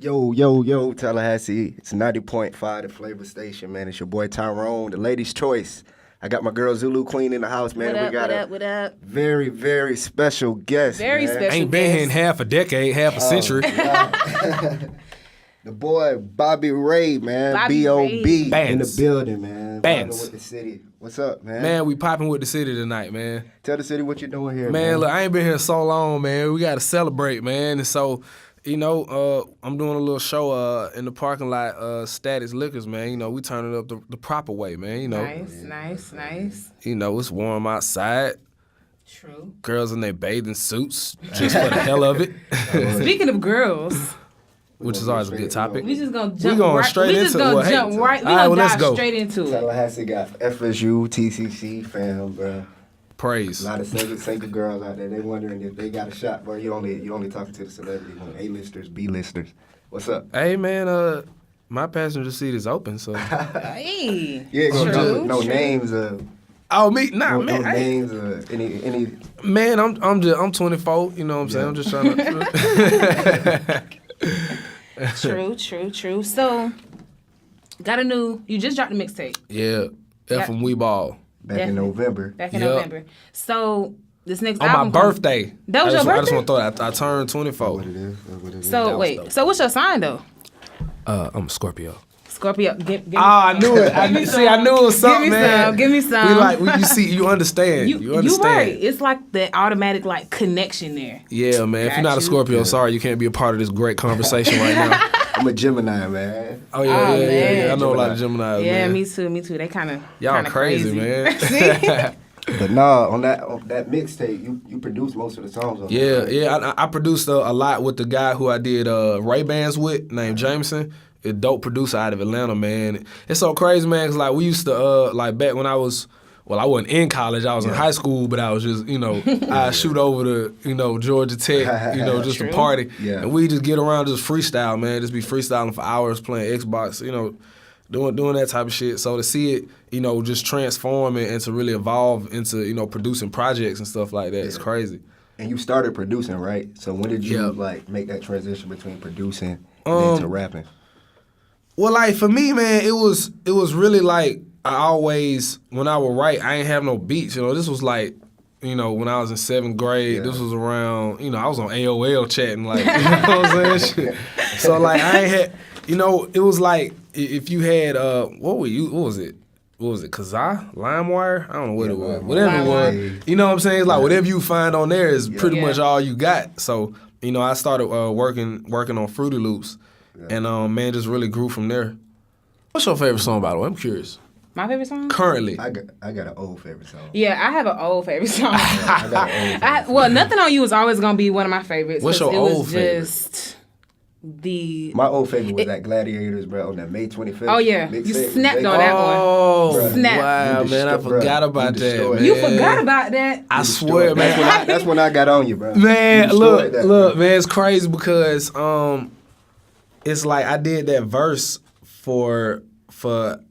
Yo, Tallahassee. It's 90.5, the Flavor Station, man. It's your boy Tyrone, the ladies' choice. I got my girl Zulu Queen in the house, man. What up? Very, very special guest, Very man. special. Ain't been here in half a decade, half a century. The boy Bobby Ray, man. Bobby B.O.B. Ray. in the building, man. Bands. Vibing with the city. What's up, man? Man, we popping with the city tonight, man. Tell the city what you're doing here, Man, look, I ain't been here so long, man. We got to celebrate, man. And so, I'm doing a little show in the parking lot, Status Liquors, man. We turning it up the proper way, man. Nice. It's warm outside. True. Girls in their bathing suits, just for the hell of it. Speaking of girls, which is always a good topic. we just gonna We jump going right. straight We just into gonna it. Well, jump hey, right. We all right, gonna well, let's dive go. straight into it. Tallahassee got FSU, TCC, fam, bro. Praise. A lot of single girls out there. They wondering if they got a shot, bro. You only talking to the celebrity, A-listers, B-listers. What's up? Hey, man, my passenger seat is open, so. Hey. You ain't gonna True, talk no true. names. Oh, me? Nah, No man. names. Any. Man, I'm 24. You know what I'm saying? I'm just trying to. True. So, you just dropped a mixtape Yeah, F from We Ball. Back in November. back in Yup. November. So, this next On my album. birthday. That was your I just birthday? want to throw that. I turned 24. What it is. So, That was wait. dope. So, what's your sign, though? I'm a Scorpio. Scorpio. Give me I knew it. I knew it was something, man. Give me some. You understand. You understand. You right. It's like the automatic connection there. Yeah, man. If you're not a Got you. Scorpio, sorry, you can't be a part of this great conversation right now. I'm a Gemini, man. Oh, yeah. man. I know a lot of Geminis, Yeah, man. me too. They kind of Y'all crazy, man. But nah, on that mixtape, you produced most of the songs on that. Yeah. I produced a lot with the guy who I did Ray-Bans with, named Jameson. A dope producer out of Atlanta, man. It's so crazy, man, because we used to, back when I was, I wasn't in college. I was in high school, but I was just, I'd shoot over to, Georgia Tech, just to True. party. Yeah. And we just get around, just freestyle, man. Just be freestyling for hours, playing Xbox, doing that type of shit. So to see it, just transform and to really evolve into, producing projects and stuff like that, it's crazy. And you started producing, right? So when did you make that transition between producing and into rapping? Well, for me, man, it was really I always, when I would write, I ain't have no beats. This was when I was in 7th grade. Yeah. This was around, I was on AOL chatting, you know what I'm saying? So I ain't had, it was if you had, what was it? Kazaa? LimeWire? I don't know what it was. Whatever it was. You know what I'm saying? It's whatever you find on there is pretty much all you got. So, I started working on Fruity Loops. And man, just really grew from there. What's your favorite song, by the way? I'm curious. My favorite song? Currently. I got an old favorite song. Yeah, I have an old favorite song. I got an old favorite song. Nothing on You is always gonna be one of my favorites. What's your it old was favorite? Just the. My old favorite was that Gladiators, bro, on that May 25th. Oh yeah, you mixtape. snapped on They- that one. Oh, Snap. wow, man, I forgot about that, man. You forgot about that. I swear, man. That's when I got on you, bro. Man, You look, destroyed that, man, it's crazy because it's I did that verse for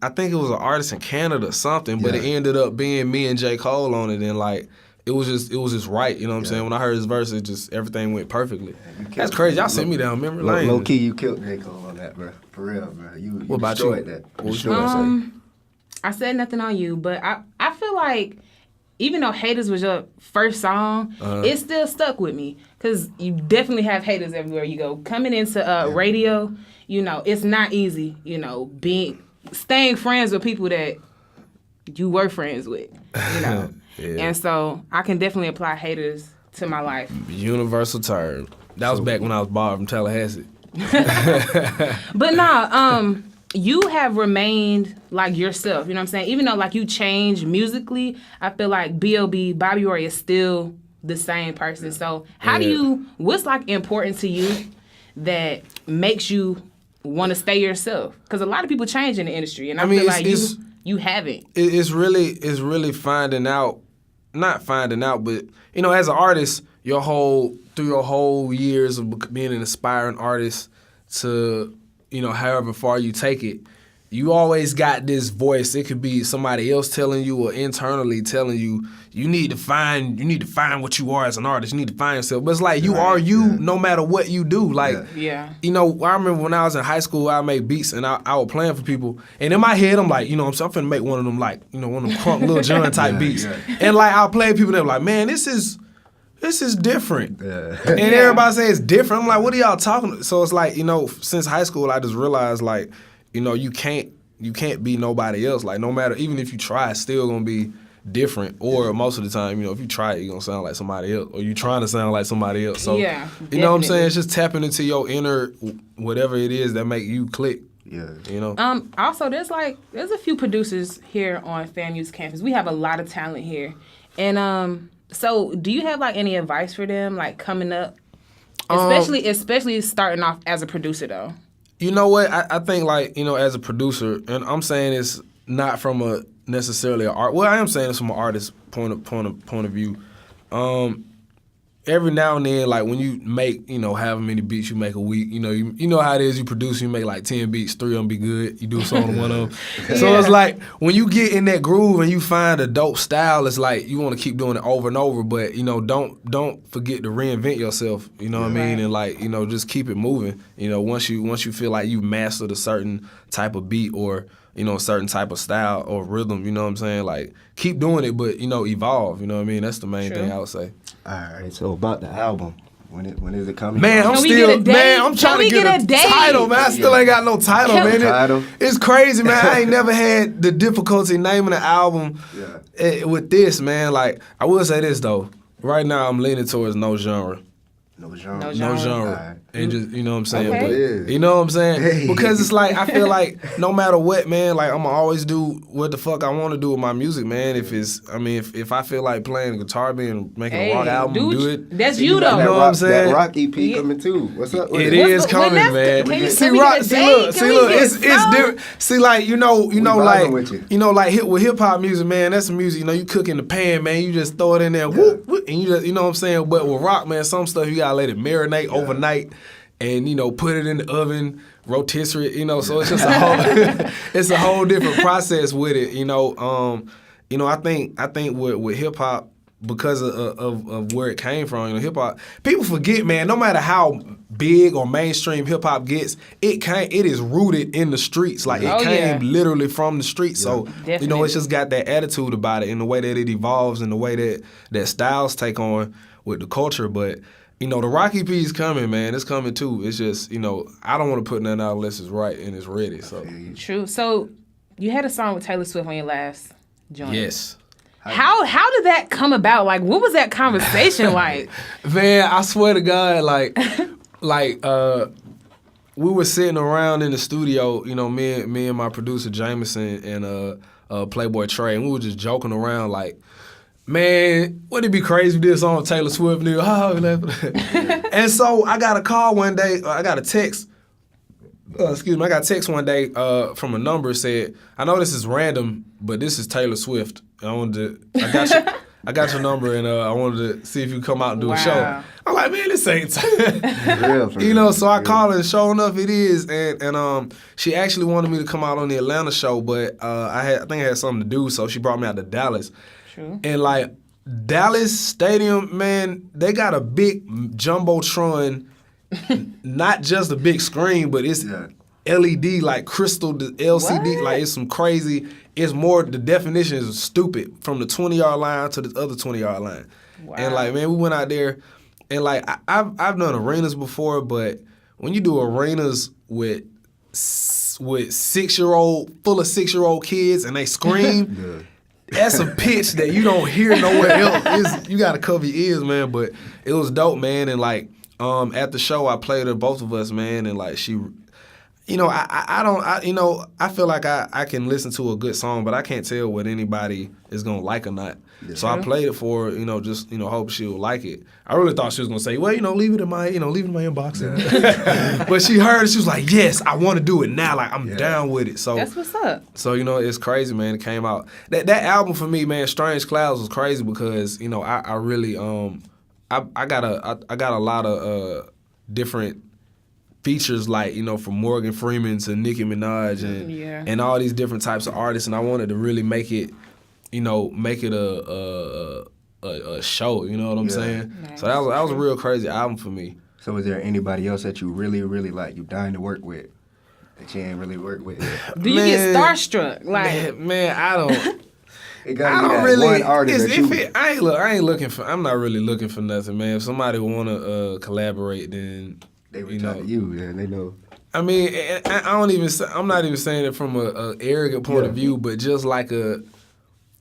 I think it was an artist in Canada or something, but it ended up being me and J. Cole on it, and it was just right, you know what I'm saying? When I heard his verse, it just everything went perfectly. That's crazy. Y'all sent me down memory lane. Low key, you killed J. Cole on that, bro. For real, bro. You What about destroyed you? that. What was Destroyed yours? that. I said Nothing on You, but I feel like even though Haters was your first song, it still stuck with me because you definitely have haters everywhere you go. Coming into radio, it's not easy, staying friends with people that you were friends with, Yeah. And so I can definitely apply Haters to my life. Universal term. That was back when I was Bob from Tallahassee. But nah, you have remained like yourself, you know what I'm saying? Even though you changed musically, I feel like B.O.B, Bobby Ray is still the same person. So what's important to you that makes you want to stay yourself? Because a lot of people change in the industry, and I feel like you haven't. It's really finding out, not finding out, but as an artist, through your whole years of being an aspiring artist to however far you take it, you always got this voice. It could be somebody else telling you or internally telling you, you need to find what you are as an artist. You need to find yourself. But it's like you are you no matter what you do. Like, you know, I remember when I was in high school, I made beats and I was playing for people. And in my head, I'm like, you know, I'm finna make one of them, like, you know, one of them crunk Lil Jon type beats. And like, I'll play people that are like, man, this is different. And everybody say it's different. I'm like, what are y'all talking about? So it's like, you know, since high school, I just realized, like, you know, you can't be nobody else. Like, no matter, even if you try, it's still gonna be different. Or most of the time, you know, if you try it, you're gonna sound like somebody else, or you trying to sound like somebody else. So, you know what I'm saying? It's just tapping into your inner, whatever it is that make you click. Yeah. You know? Also, there's a few producers here on FAMU's campus. We have a lot of talent here. And, so do you have, like, any advice for them, like, coming up? Especially starting off as a producer, though. You know what? I think, like, you know, as a producer, and I'm saying it's not from a necessarily an art. Well, I am saying it's from an artist's point of view. Every now and then, like, when you make, you know, however many beats you make a week, you know how it is. You produce, you make like 10 beats, 3 of them be good. You do a song on one of them. So it's like when you get in that groove and you find a dope style, it's like you want to keep doing it over and over. But you know, don't forget to reinvent yourself. You know what I mean? And like, you know, just keep it moving. You know, once you feel like you mastered a certain type of beat or, you know, a certain type of style or rhythm, you know what I'm saying? Like, keep doing it, but, you know, evolve, you know what I mean? That's the main thing I would say. All right, so about the album, when is it coming? Man, I'm trying to get a title, man. I still ain't got no title, man. It's crazy, man. I ain't never had the difficulty naming an album with this, man. Like, I will say this, though. Right now, I'm leaning towards no genre. No genre. No genre. Right. And just, you know what I'm saying? Okay. But, you know what I'm saying? Because it's like, I feel like no matter what, man, like, I'm going to always do what the fuck I want to do with my music, man. If I feel like playing guitar, making a rock album, do it. That's you, though. You know what I'm saying? That rock EP coming, too. What's up with it? It is coming, man. See, look, it's different. See, like, you know, like with hip-hop music, man, that's some music, you know, you cook in the pan, man. You just throw it in there, whoop, whoop, and you just, you know what I'm saying? But with rock, man, some stuff you got to let it marinate overnight. And, you know, put it in the oven, rotisserie it, you know, so it's just a whole it's a whole different process with it, you know. I think with hip hop, because of where it came from, you know, hip hop, people forget, man, no matter how big or mainstream hip hop gets, it is rooted in the streets. Like it came literally from the streets. So you know, it's just got that attitude about it and the way that it evolves and the way that styles take on with the culture. But you know, the Rock EP is coming, man. It's coming too. It's just, you know, I don't want to put nothing out unless it's right and it's ready. So true. So you had a song with Taylor Swift on your last joint. Yes. How did that come about? Like, what was that conversation like? Man, I swear to God, like we were sitting around in the studio, you know, me and my producer Jameson and Playboy Trey, and we were just joking around like, man, wouldn't it be crazy if this on Taylor Swift? And so I got a call one day, I got a text. I got a text one day from a number said, I know this is random, but this is Taylor Swift. I got your number and I wanted to see if you come out and do a show. I'm like, man, this ain't you know, so I called her and sure enough it is. And she actually wanted me to come out on the Atlanta show, but I think I had something to do, so she brought me out to Dallas. True. And like Dallas Stadium, man, they got a big jumbotron, not just a big screen, but it's LED, like crystal LCD, what? like it's some crazy. It's more, the definition is stupid from the 20-yard line to the other 20-yard line. Wow. And like, man, we went out there and like I've done arenas before, but when you do arenas with 6-year-old kids and they scream, that's a pitch that you don't hear nowhere else. You gotta cover your ears, man. But it was dope, man. And like at the show, I played her, both of us, man. And like she, you know, I feel like I can listen to a good song, but I can't tell what anybody is gonna like or not. Yeah. So I played it for her, you know, just, you know, hope she'll like it. I really thought she was gonna say, well, you know, leave it in my inbox. Yeah. But she heard it, she was like, yes, I want to do it now. Like I'm down with it. So that's what's up. So you know, it's crazy, man. It came out. That album for me, man, Strange Clouds was crazy because, you know, I really I got a lot of different features like, you know, from Morgan Freeman to Nicki Minaj and all these different types of artists, and I wanted to really make it, you know, make it a show, you know what I'm saying? Nice. So that was a real crazy album for me. So is there anybody else that you really, really like, you dying to work with, that you ain't really worked with yet? Do you get starstruck? Like, man, I don't. It gotta be that really, one artist that you... I ain't looking for. I'm not really looking for nothing, man. If somebody wanna collaborate, then they reach out to you, man. They know. I mean, I don't even. I'm not even saying it from a arrogant point of view, but just like a.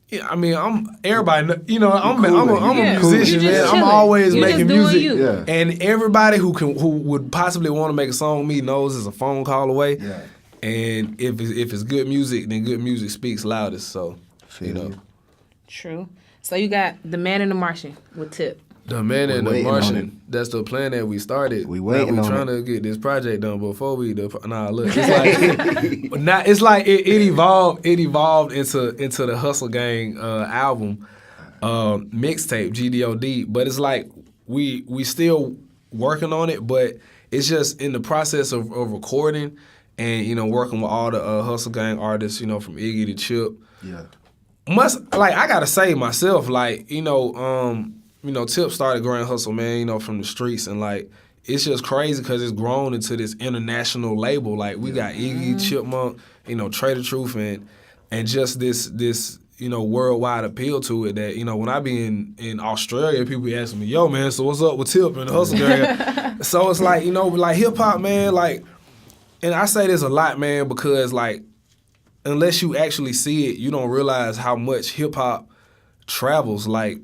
Yeah, I mean, everybody. You know, I'm a musician, man. I'm always making music, and everybody who would possibly want to make a song with me knows it's a phone call away. Yeah. And if it's good music, then good music speaks loudest. So, you know. True. So you got The Man and the Martian with Tip. The Man and the Martian. That's the plan that we started. We waiting on it. We trying to get this project done before we. Look, it's like it evolved. It evolved into the Hustle Gang album mixtape GDOD. But it's like we still working on it. But it's just in the process of recording and, you know, working with all the Hustle Gang artists. You know, from Iggy to Chip. Yeah. I gotta say myself, like, you know, Tip started Grand Hustle, man, you know, from the streets, and like it's just crazy because it's grown into this international label. Like we got Iggy, Chipmunk, you know, Trader Truth, and just this you know, worldwide appeal to it. That, you know, when I be in Australia, people be asking me, "Yo, man, so what's up with Tip and the Hustle Gang?" So it's like, you know, like hip hop, man, like, and I say this a lot, man, because like, unless you actually see it, you don't realize how much hip hop travels. Like,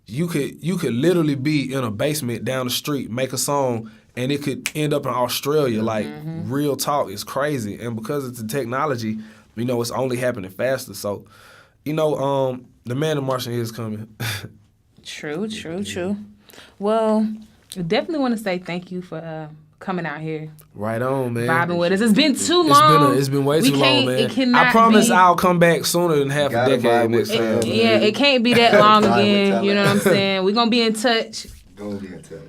you could literally be in a basement down the street, make a song, and it could end up in Australia. Like, real talk, is crazy. And because it's the technology, you know, it's only happening faster. So, you know, The Man and the Martian is coming. True. Well, I definitely want to say thank you for coming out here. Right on, man. Vibing with us. It's been too long. It's been way too long, man. I promise I'll come back sooner than half a decade next time. It can't be that long again. You know what I'm saying? We're gonna be in touch.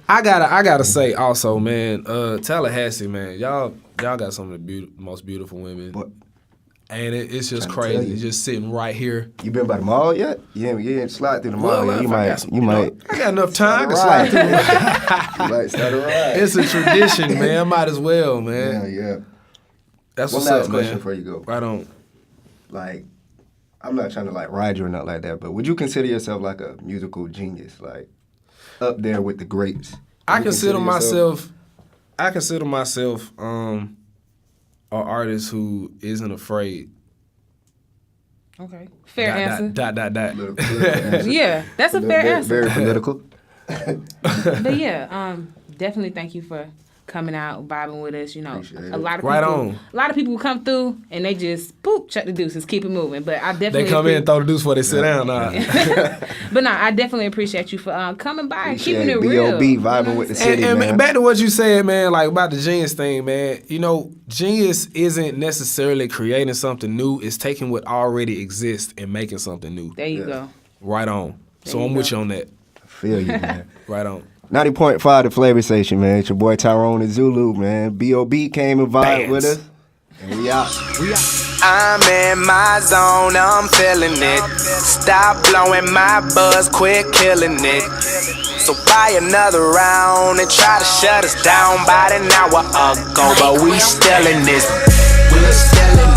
I gotta say also, man, Tallahassee, man, y'all got some of the most beautiful women. And it's just crazy. It's just sitting right here. You been by the mall yet? You ain't slide through the mall yet. You might. I got enough time to slide through. You might start a ride. It's a tradition, man. I might as well, man. Yeah. That's what's up, man. One last question before you go. Right on. Like, I'm not trying to like ride you or nothing like that, but would you consider yourself like a musical genius, like up there with the greats? I consider myself an artist who isn't afraid. Okay. Fair answer. Answer. Yeah, that's a fair answer. Very political. But yeah, definitely thank you for coming out, vibing with us. You know, a lot of people come through and they just chuck the deuces, keep it moving. But I definitely they come in and throw the deuce before they sit down. But no, I definitely appreciate you for coming by and keeping it real. B.O.B. vibing with the city, and back to what you said, man, like about the genius thing, man. You know, genius isn't necessarily creating something new. It's taking what already exists and making something new. There you go. Right on. So I'm with you on that. I feel you, man. Right on. 90.5 The Flavor Station, man. It's your boy Tyrone and Zulu, man. B.O.B. came and vibed with us. And we out. I'm in my zone, I'm feeling it. Stop blowing my buzz, quit killing it. So buy another round and try to shut us down about an hour ago. But we still in this. We still in